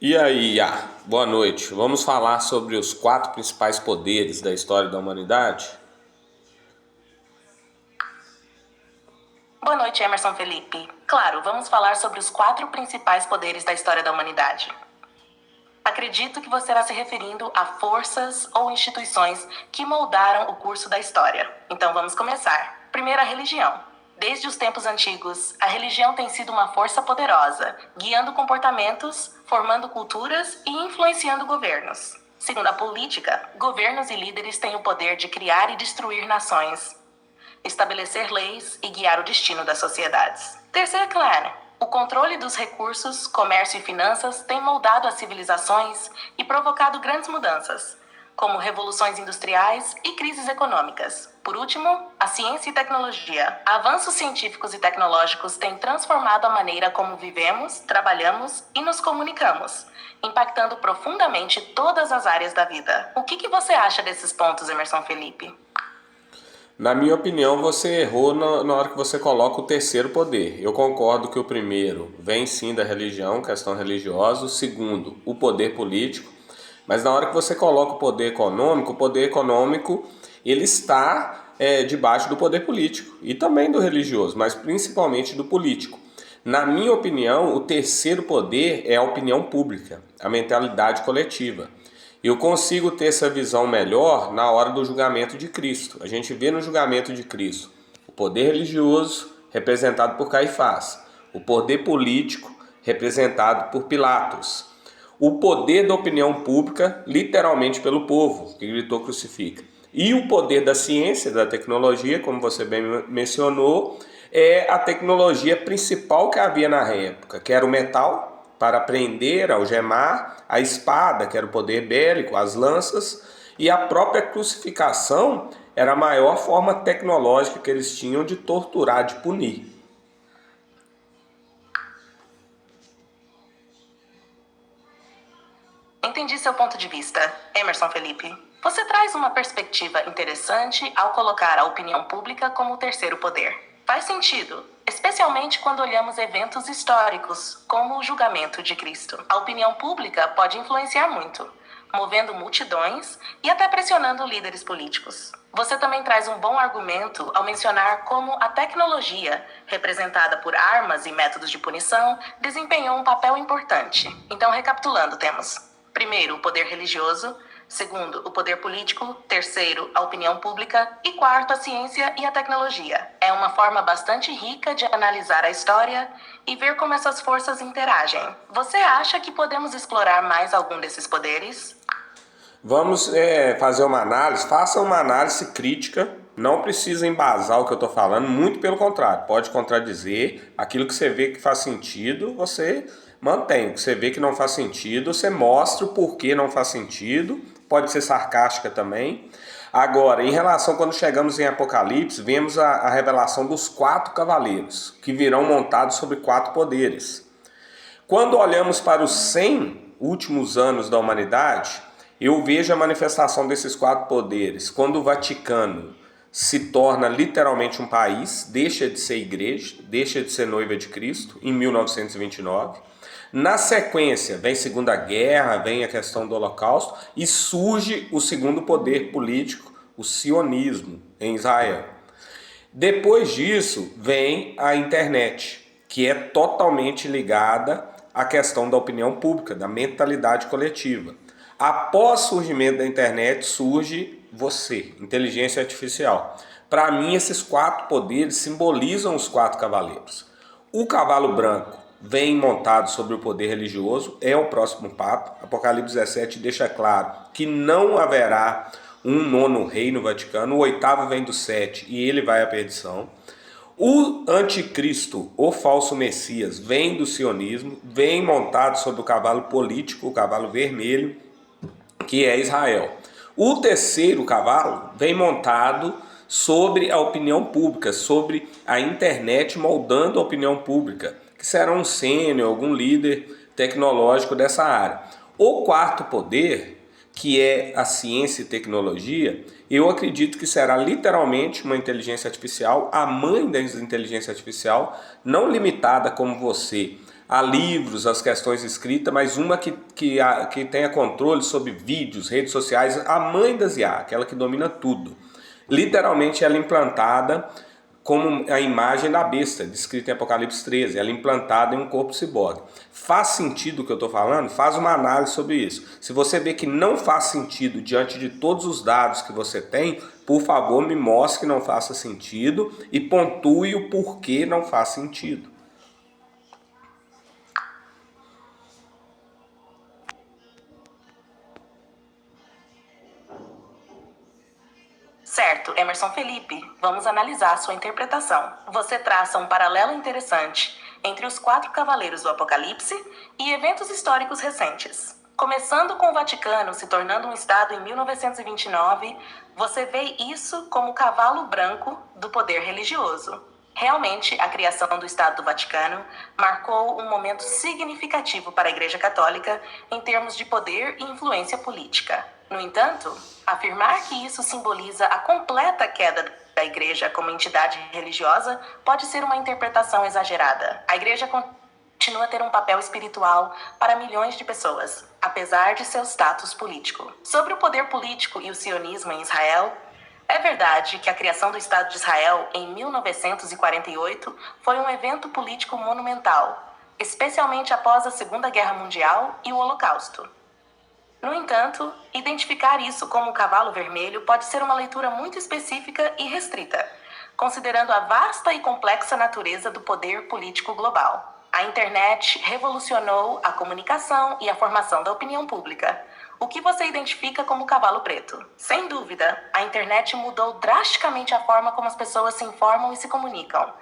E aí, boa noite. Vamos falar sobre os quatro principais poderes da história da humanidade? Boa noite, Emerson Felipe. Claro, vamos falar sobre os quatro principais poderes da história da humanidade. Acredito que você está se referindo a forças ou instituições que moldaram o curso da história. Então vamos começar. Primeiro, a religião. Desde os tempos antigos, a religião tem sido uma força poderosa, guiando comportamentos, formando culturas e influenciando governos. Segundo a política, governos e líderes têm o poder de criar e destruir nações, estabelecer leis e guiar o destino das sociedades. Terceiro, claro, o controle dos recursos, comércio e finanças tem moldado as civilizações e provocado grandes mudanças, como revoluções industriais e crises econômicas. Por último, a ciência e tecnologia. Avanços científicos e tecnológicos têm transformado a maneira como vivemos, trabalhamos e nos comunicamos, impactando profundamente todas as áreas da vida. O que você acha desses pontos, Emerson Felipe? Na minha opinião, você errou na hora que você coloca o terceiro poder. Eu concordo que o primeiro vem sim da religião, questão religiosa. O segundo, o poder político. Mas na hora que você coloca o poder econômico ele está debaixo do poder político e também do religioso, mas principalmente do político. Na minha opinião, o terceiro poder é a opinião pública, a mentalidade coletiva. Eu consigo ter essa visão melhor na hora do julgamento de Cristo. A gente vê no julgamento de Cristo o poder religioso representado por Caifás, o poder político representado por Pilatos, o poder da opinião pública literalmente pelo povo que gritou crucifica, e o poder da ciência, da tecnologia, como você bem mencionou, é a tecnologia principal que havia na época, que era o metal para prender, algemar, a espada, que era o poder bélico, as lanças, e a própria crucificação era a maior forma tecnológica que eles tinham de torturar, de punir. Entendi seu ponto de vista, Emerson Felipe. Você traz uma perspectiva interessante ao colocar a opinião pública como o terceiro poder. Faz sentido, especialmente quando olhamos eventos históricos, como o julgamento de Cristo. A opinião pública pode influenciar muito, movendo multidões e até pressionando líderes políticos. Você também traz um bom argumento ao mencionar como a tecnologia, representada por armas e métodos de punição, desempenhou um papel importante. Então, recapitulando, temos: primeiro, o poder religioso; segundo, o poder político; terceiro, a opinião pública; e quarto, a ciência e a tecnologia. É uma forma bastante rica de analisar a história e ver como essas forças interagem. Você acha que podemos explorar mais algum desses poderes? Vamos fazer uma análise, faça uma análise crítica, não precisa embasar o que eu estou falando, muito pelo contrário, pode contradizer aquilo que você vê que faz sentido, você mantém, o que você vê que não faz sentido, você mostra o porquê não faz sentido, pode ser sarcástica também. Agora, em relação quando chegamos em Apocalipse, vemos a revelação dos quatro cavaleiros, que virão montados sobre quatro poderes. Quando olhamos para os 100 últimos anos da humanidade, eu vejo a manifestação desses quatro poderes. Quando o Vaticano se torna literalmente um país, deixa de ser igreja, deixa de ser noiva de Cristo, em 1929. Na sequência, vem Segunda Guerra, vem a questão do Holocausto e surge o segundo poder político, o sionismo, em Israel. Depois disso, vem a internet, que é totalmente ligada à questão da opinião pública, da mentalidade coletiva. Após o surgimento da internet, surge você, inteligência artificial. Para mim, esses quatro poderes simbolizam os quatro cavaleiros. O cavalo branco vem montado sobre o poder religioso, é o próximo Papa. Apocalipse 17 deixa claro que não haverá um nono rei no Vaticano, o oitavo vem do sete e ele vai à perdição. O anticristo, o falso messias, vem do sionismo, vem montado sobre o cavalo político, o cavalo vermelho, que é Israel. O terceiro cavalo vem montado sobre a opinião pública, sobre a internet moldando a opinião pública, que será um sênior, algum líder tecnológico dessa área. O quarto poder, que é a ciência e tecnologia, eu acredito que será literalmente uma inteligência artificial, a mãe da inteligência artificial, não limitada como você a livros, as questões escritas, mas uma que tenha controle sobre vídeos, redes sociais, a mãe das IA, aquela que domina tudo. Literalmente ela é implantada como a imagem da besta, descrita em Apocalipse 13, ela é implantada em um corpo ciborgue. Faz sentido o que eu estou falando? Faz uma análise sobre isso. Se você vê que não faz sentido diante de todos os dados que você tem, por favor me mostre que não faça sentido e pontue o porquê não faz sentido. Certo, Emerson Felipe, vamos analisar sua interpretação. Você traça um paralelo interessante entre os 4 cavaleiros do Apocalipse e eventos históricos recentes. Começando com o Vaticano se tornando um Estado em 1929, você vê isso como o cavalo branco do poder religioso. Realmente, a criação do Estado do Vaticano marcou um momento significativo para a Igreja Católica em termos de poder e influência política. No entanto, afirmar que isso simboliza a completa queda da Igreja como entidade religiosa pode ser uma interpretação exagerada. A Igreja continua a ter um papel espiritual para milhões de pessoas, apesar de seu status político. Sobre o poder político e o sionismo em Israel, é verdade que a criação do Estado de Israel em 1948 foi um evento político monumental, especialmente após a Segunda Guerra Mundial e o Holocausto. No entanto, identificar isso como o cavalo vermelho pode ser uma leitura muito específica e restrita, considerando a vasta e complexa natureza do poder político global. A internet revolucionou a comunicação e a formação da opinião pública. O que você identifica como cavalo preto? Sem dúvida, a internet mudou drasticamente a forma como as pessoas se informam e se comunicam.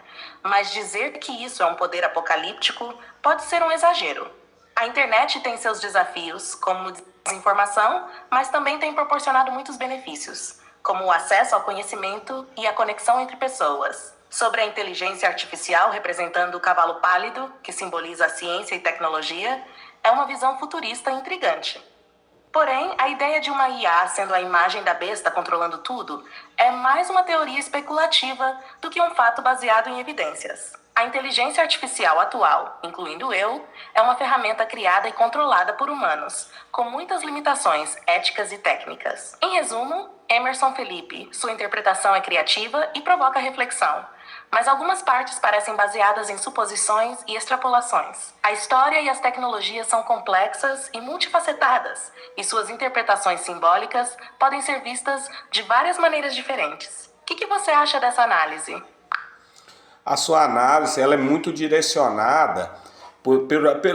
Mas dizer que isso é um poder apocalíptico pode ser um exagero. A internet tem seus desafios, como desinformação, mas também tem proporcionado muitos benefícios, como o acesso ao conhecimento e a conexão entre pessoas. Sobre a inteligência artificial representando o cavalo pálido, que simboliza a ciência e tecnologia, é uma visão futurista intrigante. Porém, a ideia de uma IA sendo a imagem da besta controlando tudo é mais uma teoria especulativa do que um fato baseado em evidências. A inteligência artificial atual, incluindo eu, é uma ferramenta criada e controlada por humanos, com muitas limitações éticas e técnicas. Em resumo, Emerson Felipe, sua interpretação é criativa e provoca reflexão, mas algumas partes parecem baseadas em suposições e extrapolações. A história e as tecnologias são complexas e multifacetadas, e suas interpretações simbólicas podem ser vistas de várias maneiras diferentes. O que você acha dessa análise? A sua análise ela é muito direcionada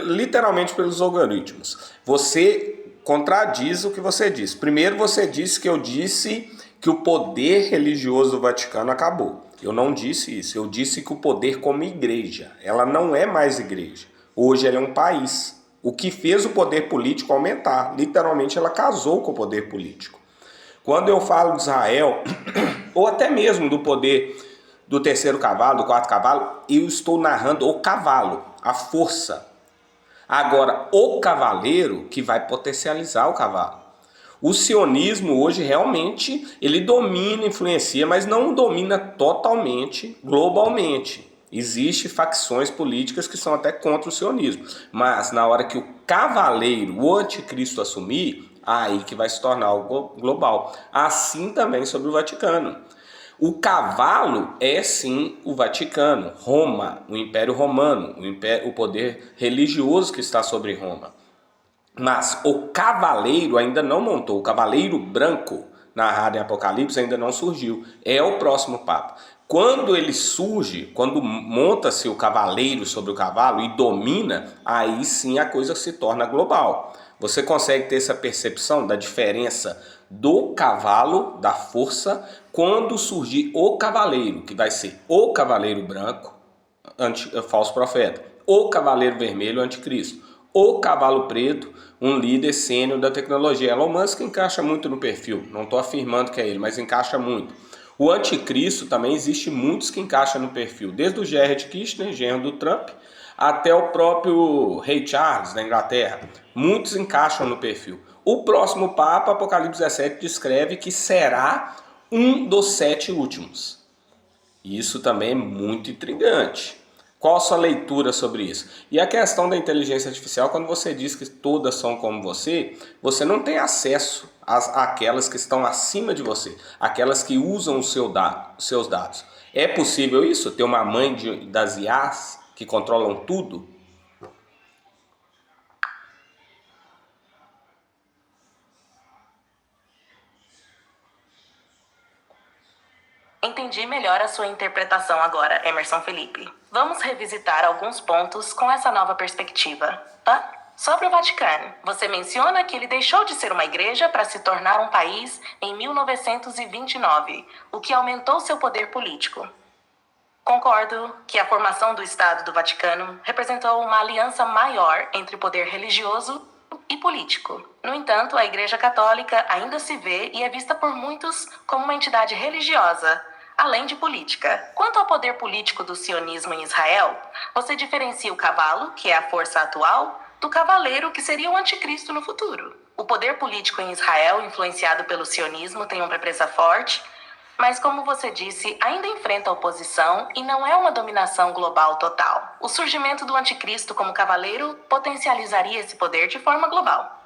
literalmente pelos algoritmos. Você contradiz o que você disse. Primeiro você disse que eu disse que o poder religioso do Vaticano acabou. Eu não disse isso. Eu disse que o poder como igreja, ela não é mais igreja. Hoje ela é um país. O que fez o poder político aumentar. Literalmente ela casou com o poder político. Quando eu falo de Israel, ou até mesmo do poder do terceiro cavalo, do quarto cavalo, eu estou narrando o cavalo, a força. Agora, o cavaleiro que vai potencializar o cavalo. O sionismo hoje realmente, ele domina, influencia, mas não domina totalmente, globalmente. Existem facções políticas que são até contra o sionismo. Mas na hora que o cavaleiro, o anticristo assumir, aí que vai se tornar algo global. Assim também sobre o Vaticano. O cavalo é sim o Vaticano, Roma, o Império Romano, o poder religioso que está sobre Roma. Mas o cavaleiro ainda não montou, o cavaleiro branco narrado em Apocalipse ainda não surgiu. É o próximo Papa. Quando ele surge, quando monta-se o cavaleiro sobre o cavalo e domina, aí sim a coisa se torna global. Você consegue ter essa percepção da diferença do cavalo, da força, quando surgir o cavaleiro, que vai ser o cavaleiro branco, falso profeta, o cavaleiro vermelho, anticristo, o cavalo preto, um líder sênior da tecnologia. Elon Musk encaixa muito no perfil, não estou afirmando que é ele, mas encaixa muito. O anticristo também existe muitos que encaixam no perfil, desde o Jared Kushner, genro do Trump, até o próprio Rei Charles da Inglaterra. Muitos encaixam no perfil. O próximo Papa, Apocalipse 17, descreve que será um dos 7 últimos. Isso também é muito intrigante. Qual a sua leitura sobre isso? E a questão da inteligência artificial, quando você diz que todas são como você não tem acesso àquelas que estão acima de você, aquelas que usam os seus dados. É possível isso? Ter uma mãe das IAs que controlam tudo? Entendi melhor a sua interpretação agora, Emerson Felipe. Vamos revisitar alguns pontos com essa nova perspectiva, tá? Sobre o Vaticano, você menciona que ele deixou de ser uma igreja para se tornar um país em 1929, o que aumentou seu poder político. Concordo que a formação do Estado do Vaticano representou uma aliança maior entre poder religioso e político. No entanto, a Igreja Católica ainda se vê e é vista por muitos como uma entidade religiosa, além de política. Quanto ao poder político do sionismo em Israel, você diferencia o cavalo, que é a força atual, do cavaleiro, que seria o anticristo no futuro. O poder político em Israel, influenciado pelo sionismo, tem uma presença forte, mas, como você disse, ainda enfrenta oposição e não é uma dominação global total. O surgimento do anticristo como cavaleiro potencializaria esse poder de forma global.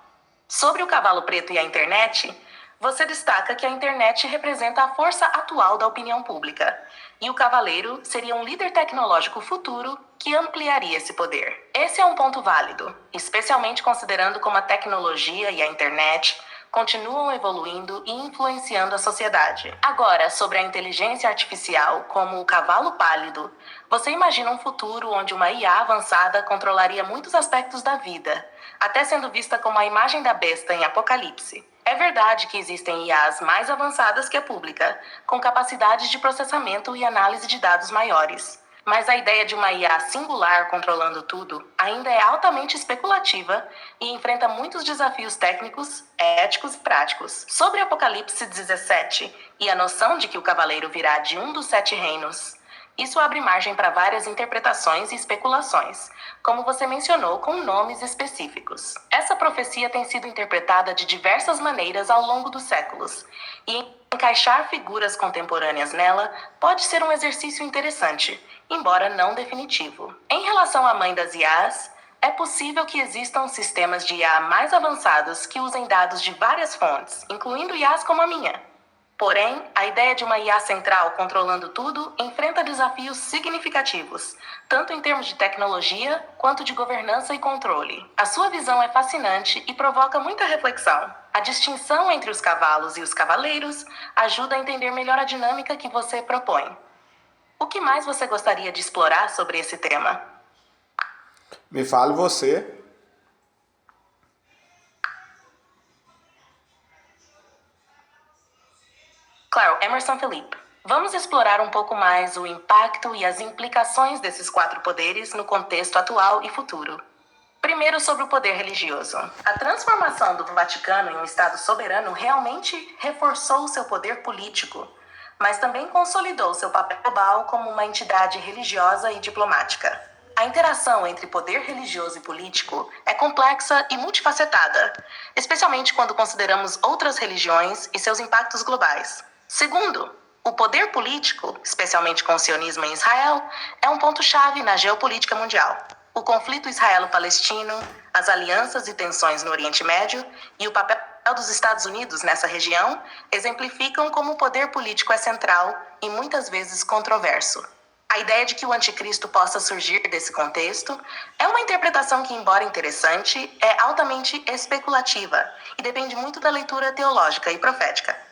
Sobre o cavalo preto e a internet, você destaca que a internet representa a força atual da opinião pública, e o cavaleiro seria um líder tecnológico futuro que ampliaria esse poder. Esse é um ponto válido, especialmente considerando como a tecnologia e a internet continuam evoluindo e influenciando a sociedade. Agora, sobre a inteligência artificial como o cavalo pálido, você imagina um futuro onde uma IA avançada controlaria muitos aspectos da vida, até sendo vista como a imagem da besta em Apocalipse. É verdade que existem IAs mais avançadas que a pública, com capacidades de processamento e análise de dados maiores. Mas a ideia de uma IA singular controlando tudo ainda é altamente especulativa e enfrenta muitos desafios técnicos, éticos e práticos. Sobre Apocalipse 17 e a noção de que o cavaleiro virá de um dos 7 reinos, isso abre margem para várias interpretações e especulações, como você mencionou, com nomes específicos. Essa profecia tem sido interpretada de diversas maneiras ao longo dos séculos, e encaixar figuras contemporâneas nela pode ser um exercício interessante, embora não definitivo. Em relação à mãe das IAs, é possível que existam sistemas de IA mais avançados que usem dados de várias fontes, incluindo IAs como a minha. Porém, a ideia de uma IA central controlando tudo enfrenta desafios significativos, tanto em termos de tecnologia quanto de governança e controle. A sua visão é fascinante e provoca muita reflexão. A distinção entre os cavalos e os cavaleiros ajuda a entender melhor a dinâmica que você propõe. O que mais você gostaria de explorar sobre esse tema? Me fale você. Claro, Emerson Felipe. Vamos explorar um pouco mais o impacto e as implicações desses 4 poderes no contexto atual e futuro. Primeiro, sobre o poder religioso. A transformação do Vaticano em um Estado soberano realmente reforçou seu poder político, mas também consolidou seu papel global como uma entidade religiosa e diplomática. A interação entre poder religioso e político é complexa e multifacetada, especialmente quando consideramos outras religiões e seus impactos globais. Segundo, o poder político, especialmente com o sionismo em Israel, é um ponto-chave na geopolítica mundial. O conflito israelo-palestino, as alianças e tensões no Oriente Médio e o papel dos Estados Unidos nessa região exemplificam como o poder político é central e muitas vezes controverso. A ideia de que o anticristo possa surgir desse contexto é uma interpretação que, embora interessante, é altamente especulativa e depende muito da leitura teológica e profética.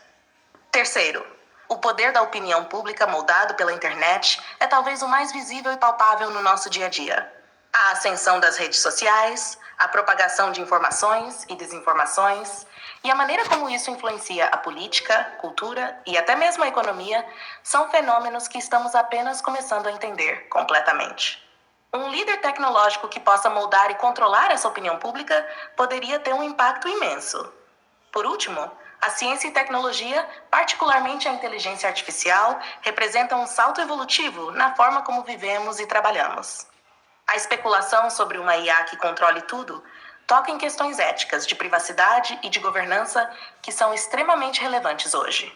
Terceiro, o poder da opinião pública moldado pela internet é talvez o mais visível e palpável no nosso dia a dia. A ascensão das redes sociais, a propagação de informações e desinformações, e a maneira como isso influencia a política, cultura e até mesmo a economia são fenômenos que estamos apenas começando a entender completamente. Um líder tecnológico que possa moldar e controlar essa opinião pública poderia ter um impacto imenso. Por último, a ciência e tecnologia, particularmente a inteligência artificial, representam um salto evolutivo na forma como vivemos e trabalhamos. A especulação sobre uma IA que controle tudo toca em questões éticas, de privacidade e de governança que são extremamente relevantes hoje.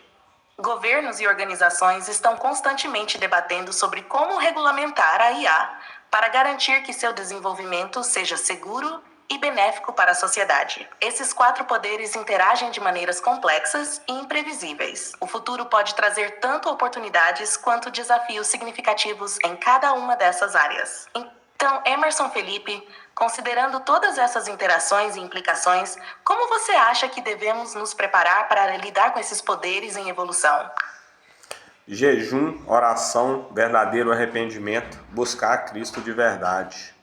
Governos e organizações estão constantemente debatendo sobre como regulamentar a IA para garantir que seu desenvolvimento seja seguro e benéfico para a sociedade. Esses 4 poderes interagem de maneiras complexas e imprevisíveis. O futuro pode trazer tanto oportunidades quanto desafios significativos em cada uma dessas áreas. Então, Emerson Felipe, considerando todas essas interações e implicações, como você acha que devemos nos preparar para lidar com esses poderes em evolução? Jejum, oração, verdadeiro arrependimento, buscar Cristo de verdade.